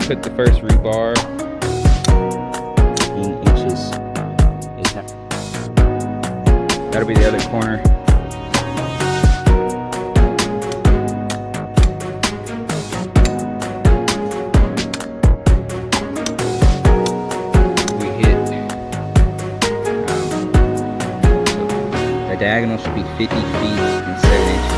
put the first rebar. 15 inches. That'll be the other corner. We hit, the diagonal should be 50 feet and 7 inches.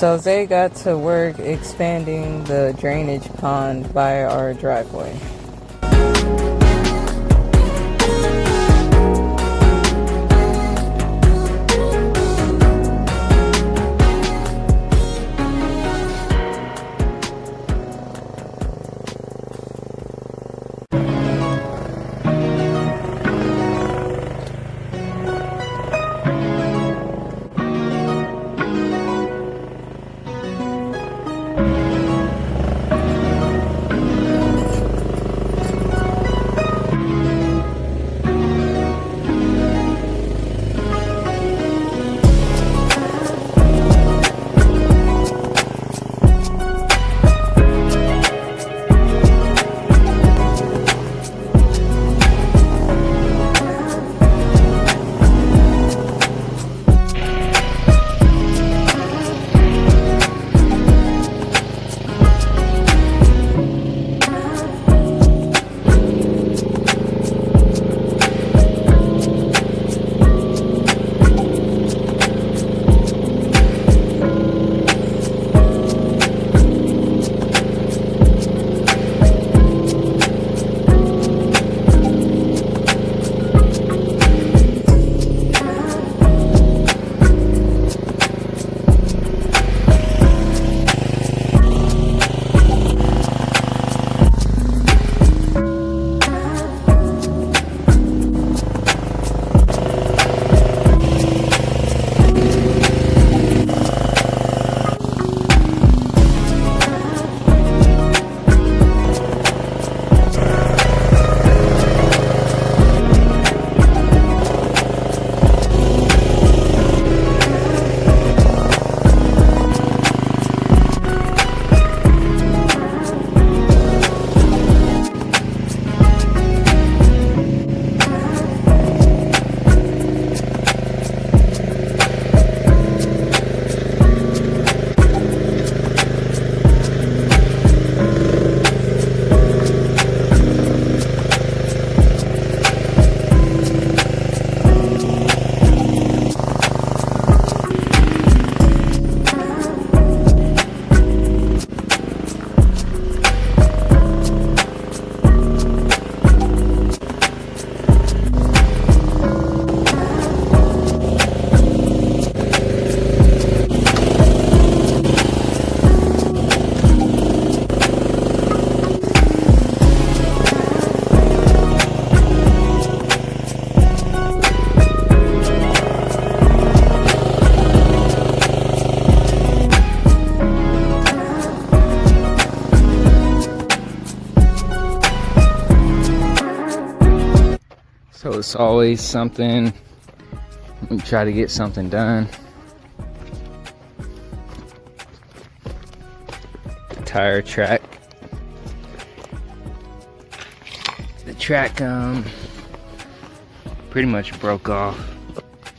So they got to work expanding the drainage pond by our driveway. it's always something. We try to get something done. Tire track. The track pretty much broke off.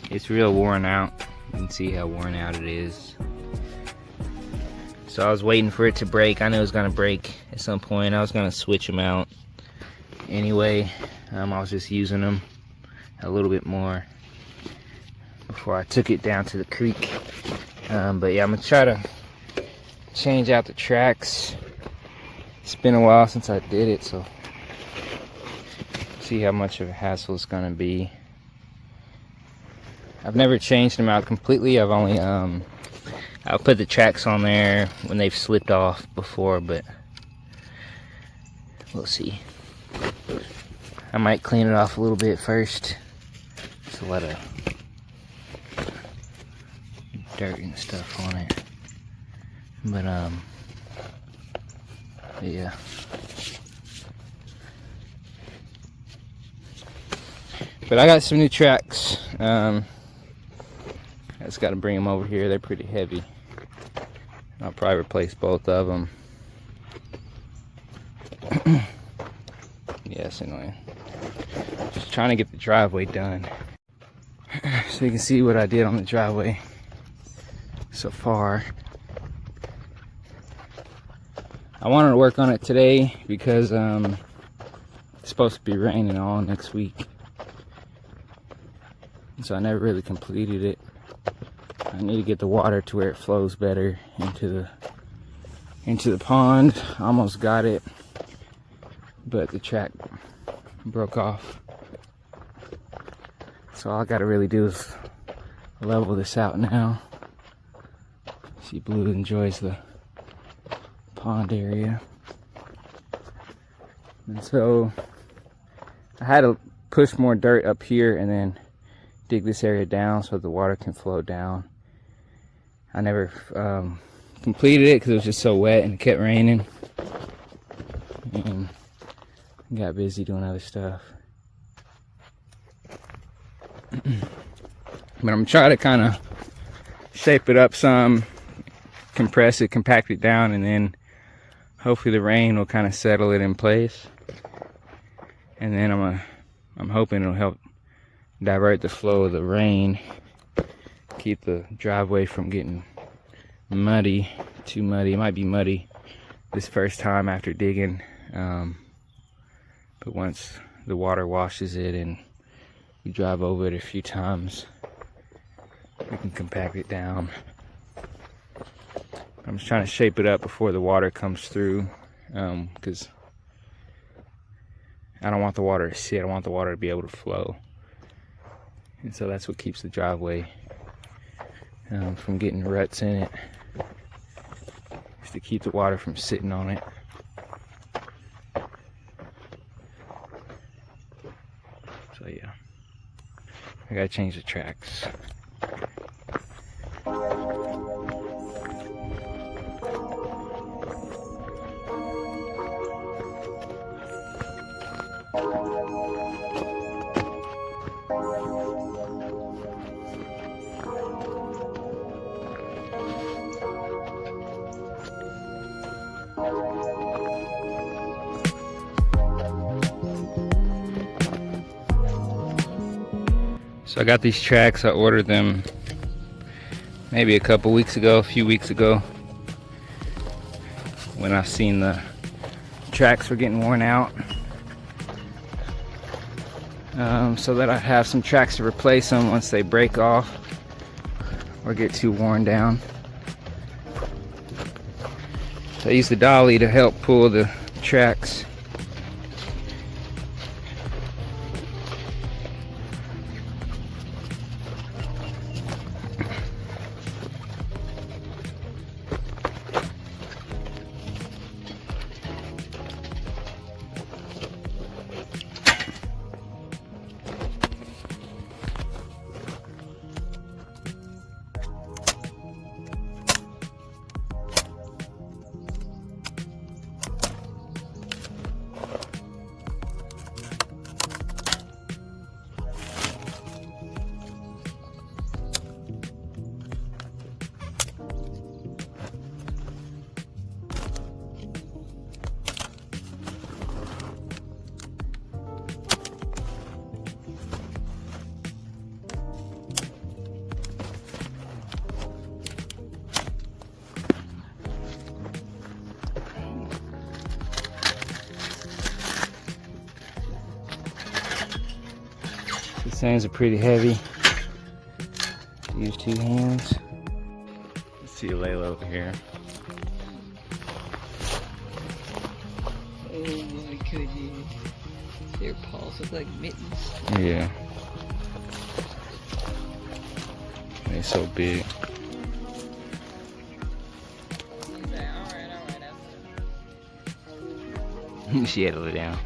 It's real worn out. You can see how worn out it is. So I was waiting for it to break. I knew it was gonna break at some point. I was gonna switch them out anyway. I was just using them a little bit more before I took it down to the creek. But yeah, I'm gonna try to change out the tracks. It's been a while since I did it, so see how much of a hassle it's gonna be. I've never changed them out completely. I've only I'll put the tracks on there when they've slipped off before, but we'll see. I might clean it off a little bit first. Just a lot of dirt and stuff on it. But yeah. But I got some new tracks. I just got to bring them over here. They're pretty heavy. I'll probably replace both of them. Yes, anyway. Just trying to get the driveway done. So you can see what I did on the driveway so far. I wanted to work on it today because it's supposed to be raining all next week. So I never really completed it. I need to get the water to where it flows better into the pond. Almost got it, but the track broke off. So all I gotta really do is level this out now. See, Blue enjoys the pond area. And so I had to push more dirt up here and then dig this area down so the water can flow down. I never completed it because it was just so wet and it kept raining, and got busy doing other stuff. But I'm trying to kind of shape it up some, compress it, compact it down, and then hopefully the rain will kind of settle it in place. And then I'm hoping it'll help divert the flow of the rain, keep the driveway from getting muddy, too muddy. It might be muddy this first time after digging, but once the water washes it and we drive over it a few times, we can compact it down. I'm just trying to shape it up before the water comes through, because I don't want the water to sit. I want the water to be able to flow. And so that's what keeps the driveway from getting ruts in it, is to keep the water from sitting on it. So yeah, I gotta change the tracks. So I got these tracks. I ordered them maybe a few weeks ago, when I seen the tracks were getting worn out, so that I have some tracks to replace them once they break off or get too worn down. So I use the dolly to help pull the tracks. These things are pretty heavy. Use 2 hands. Let's see Layla over here. Oh my goodness. Their paws look like mittens. Yeah. They're so big. He's like, alright, She had to lay down.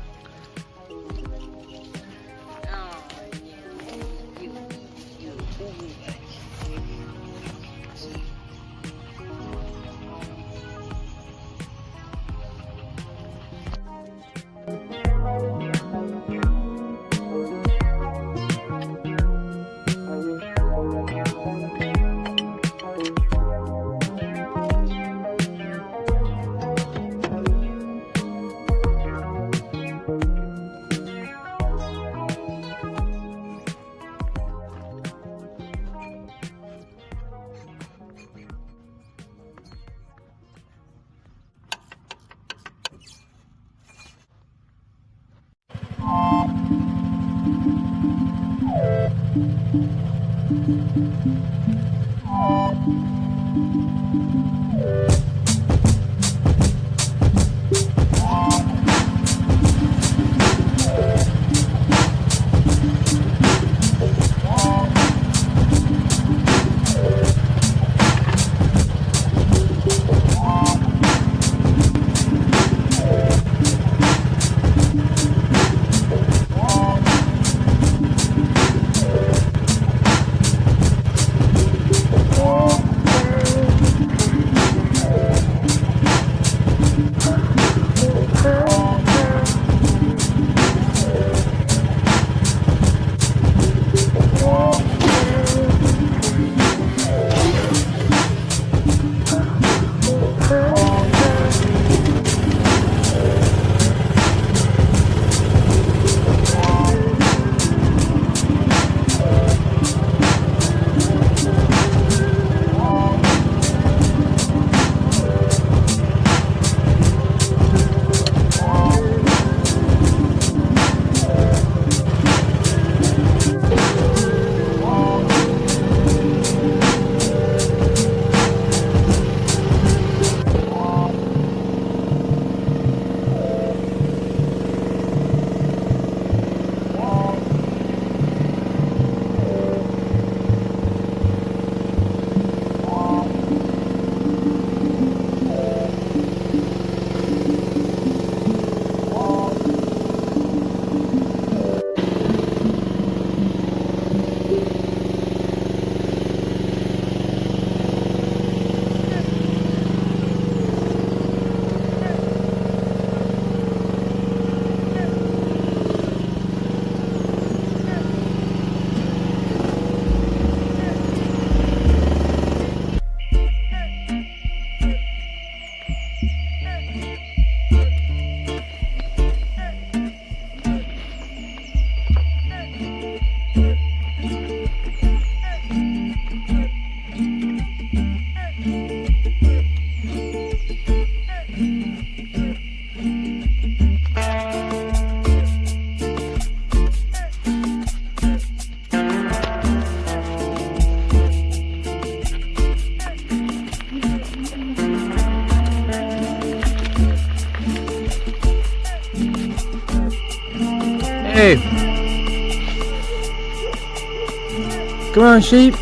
Hey! Come on, sheep!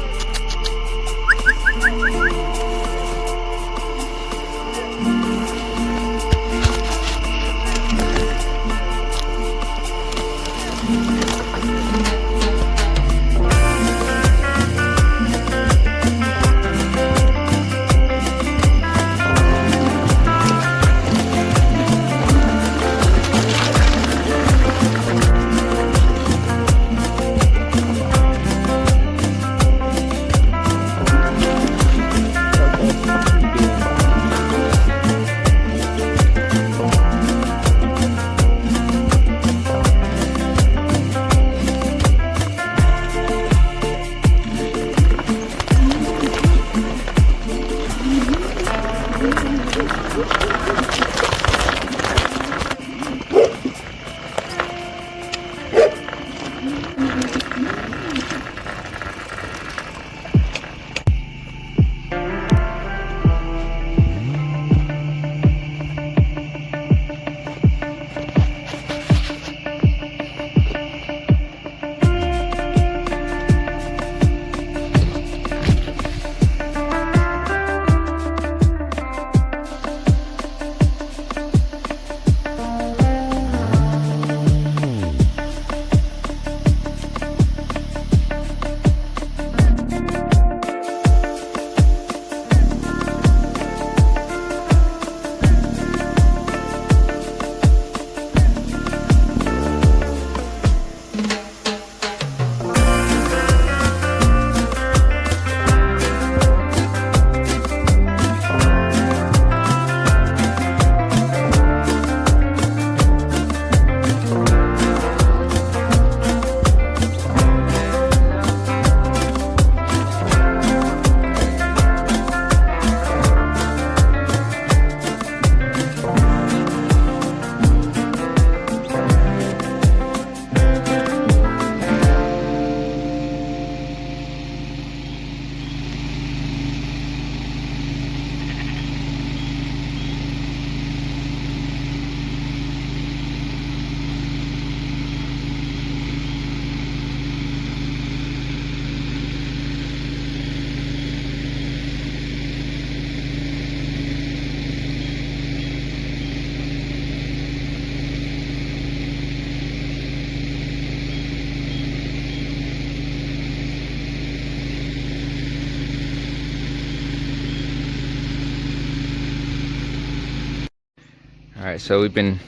Alright, so we've been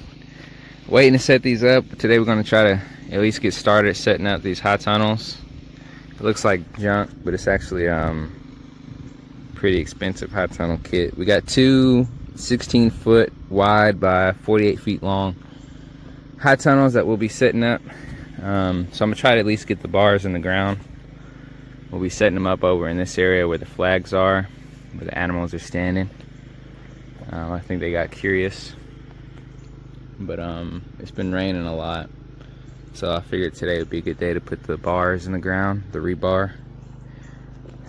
waiting to set these up. Today we're going to try to at least get started setting up these high tunnels. It looks like junk, but it's actually pretty expensive high tunnel kit. We got two 16-foot wide by 48 feet long high tunnels that we'll be setting up. So I'm going to try to at least get the bars in the ground. We'll be setting them up over in this area where the flags are, where the animals are standing. I think they got curious, but it's been raining a lot, so I figured today would be a good day to put the bars in the ground, the rebar.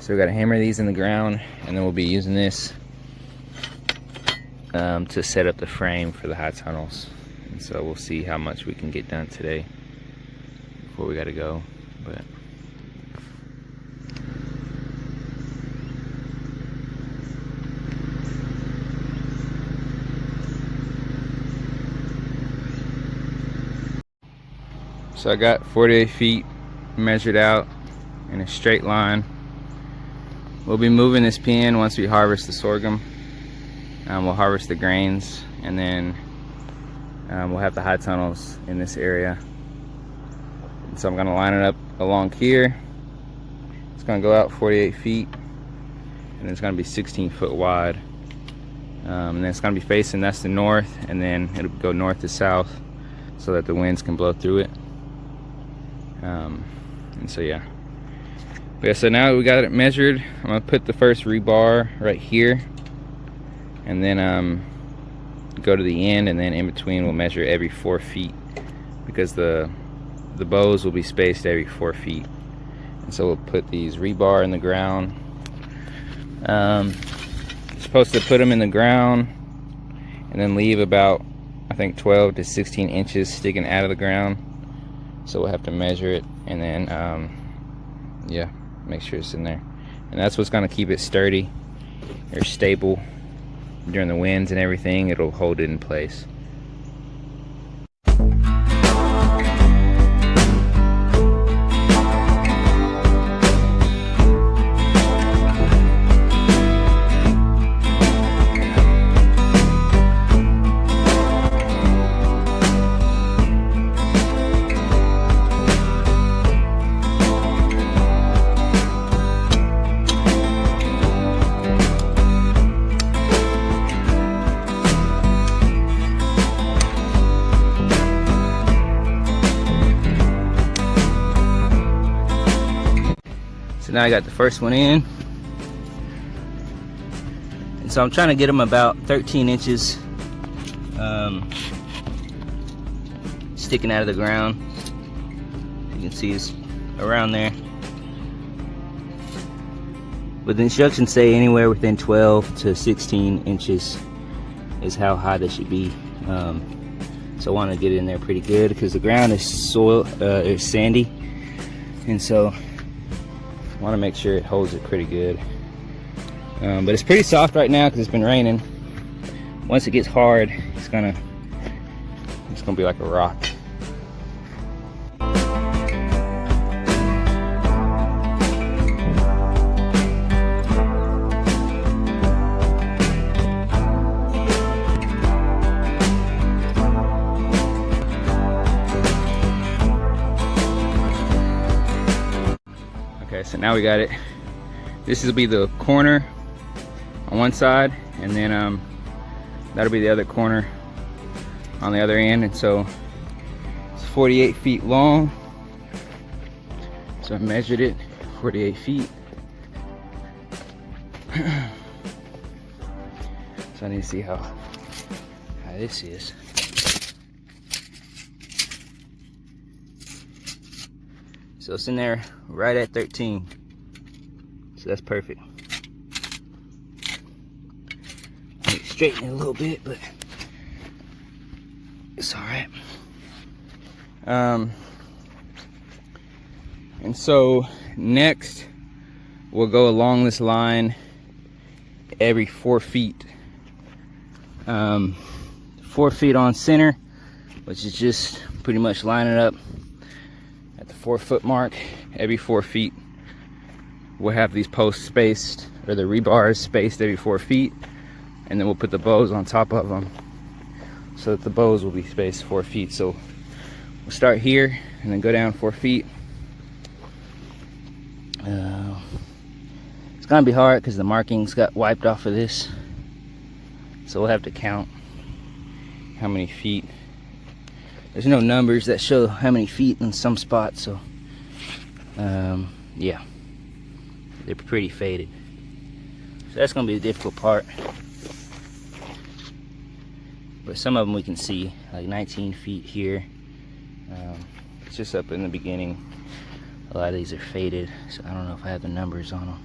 So we got to hammer these in the ground, and then we'll be using this to set up the frame for the high tunnels. And so we'll see how much we can get done today before we got to go. But so I got 48 feet measured out in a straight line. We'll be moving this pen once we harvest the sorghum. We'll harvest the grains, and then we'll have the high tunnels in this area. And so I'm gonna line it up along here. It's gonna go out 48 feet, and it's gonna be 16 foot wide. And then it's gonna be facing, that's the north, and then it'll go north to south so that the winds can blow through it. And so yeah. So now we got it measured. I'm gonna put the first rebar right here, and then go to the end, and then in between we'll measure every 4 feet, because the bows will be spaced every 4 feet. And so we'll put these rebar in the ground. Supposed to put them in the ground and then leave about, I think, 12 to 16 inches sticking out of the ground. So we'll have to measure it, and then yeah, make sure it's in there. And that's what's going to keep it sturdy or stable during the winds and everything. It'll hold it in place. So now I got the first one in, and so I'm trying to get them about 13 inches sticking out of the ground. You can see it's around there, but the instructions say anywhere within 12 to 16 inches is how high they should be. So I want to get it in there pretty good, because the ground is is sandy, and so I want to make sure it holds it pretty good. But it's pretty soft right now because it's been raining. Once it gets hard, it's gonna be like a rock. Okay, so now we got it. This will be the corner on one side, and then that'll be the other corner on the other end. And so it's 48 feet long. So I measured it, 48 feet. So I need to see how high this is. So it's in there right at 13. So that's perfect. I need to straighten it a little bit, but it's all right. And so next we'll go along this line every 4 feet. 4 feet on center, which is just pretty much lining up at the 4 foot mark. Every 4 feet we'll have these posts spaced, or the rebars spaced every 4 feet, and then we'll put the bows on top of them so that the bows will be spaced 4 feet. So we'll start here and then go down 4 feet. It's gonna be hard because the markings got wiped off of this, so we'll have to count how many feet. There's no numbers that show how many feet in some spots, so yeah, they're pretty faded. So that's gonna be the difficult part. But some of them we can see, like 19 feet here. It's just up in the beginning. A lot of these are faded, so I don't know if I have the numbers on them.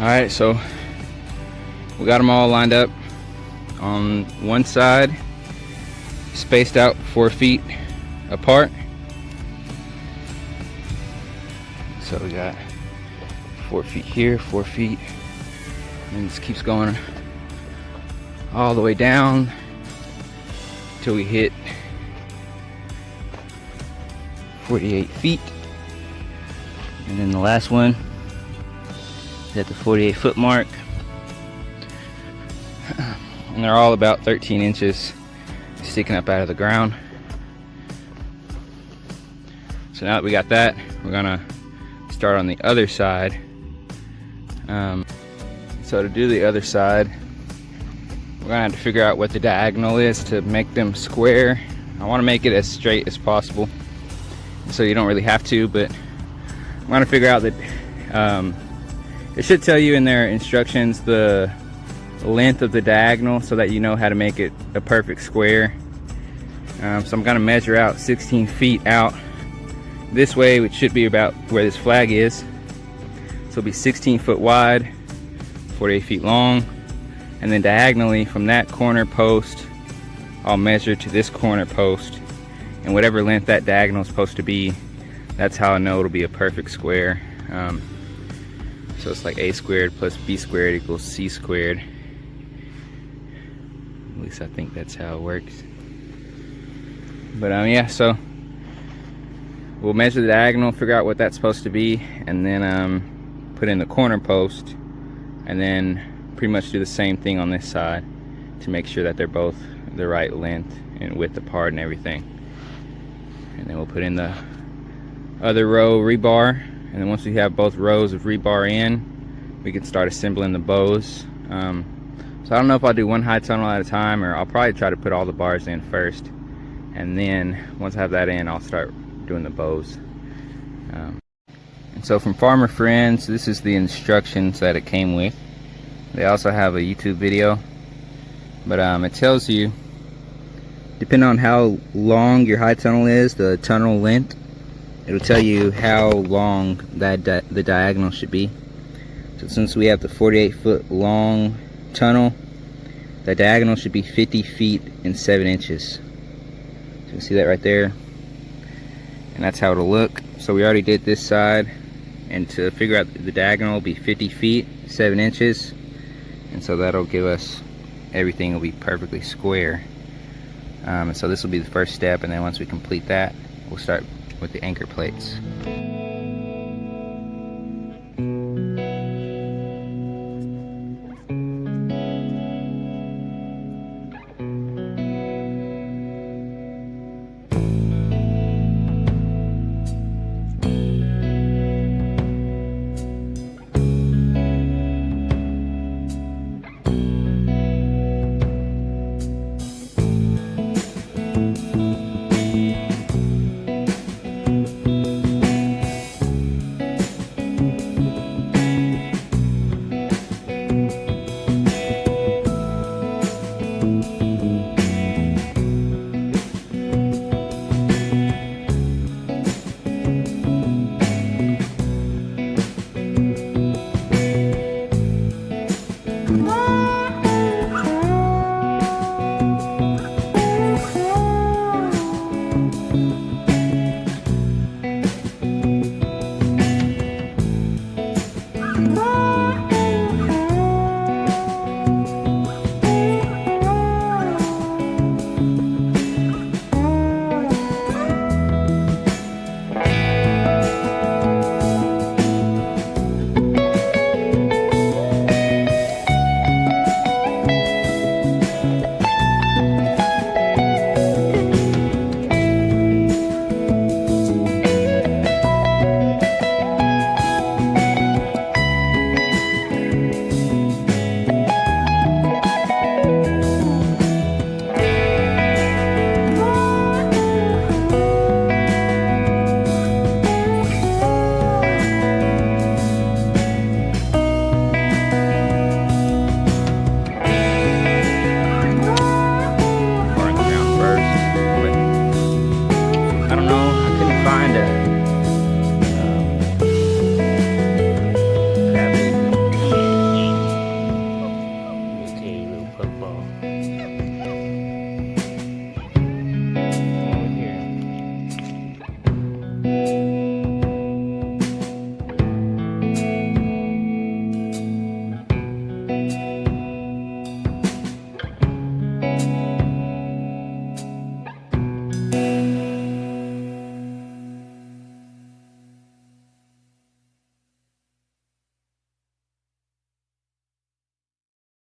Alright, so we got them all lined up on one side, spaced out 4 feet apart. So we got 4 feet here, 4 feet, and this keeps going all the way down until we hit 48 feet. And then the last one is at the 48-foot mark. And they're all about 13 inches sticking up out of the ground. So now that we got that, we're gonna start on the other side. So to do the other side, we're gonna have to figure out what the diagonal is to make them square. I want to make it as straight as possible, so you don't really have to, but I'm gonna figure out that it should tell you in their instructions the length of the diagonal so that you know how to make it a perfect square. So I'm gonna measure out 16 feet out this way, which should be about where this flag is. So it'll be 16 foot wide, 48 feet long, and then diagonally from that corner post I'll measure to this corner post, and whatever length that diagonal is supposed to be, that's how I know it'll be a perfect square. So it's like a squared plus b squared equals c squared. At least I think that's how it works. But yeah, so we'll measure the diagonal, figure out what that's supposed to be, and then put in the corner post, and then pretty much do the same thing on this side to make sure that they're both the right length and width apart and everything. And then we'll put in the other row rebar, and then once we have both rows of rebar in, we can start assembling the bows. So I don't know if I'll do one high tunnel at a time, or I'll probably try to put all the bars in first, and then once I have that in, I'll start doing the bows. And so from Farmer Friends, this is the instructions that it came with. They also have a YouTube video, but it tells you, depending on how long your high tunnel is, the tunnel length, it'll tell you how long that the diagonal should be. So since we have the 48-foot long tunnel, the diagonal should be 50 feet and 7 inches. So you can see that right there, and that's how it'll look. So we already did this side, and to figure out the diagonal will be 50 feet 7 inches, and so that'll give us, everything will be perfectly square. And so this will be the first step, and then once we complete that, we'll start with the anchor plates. Whoa!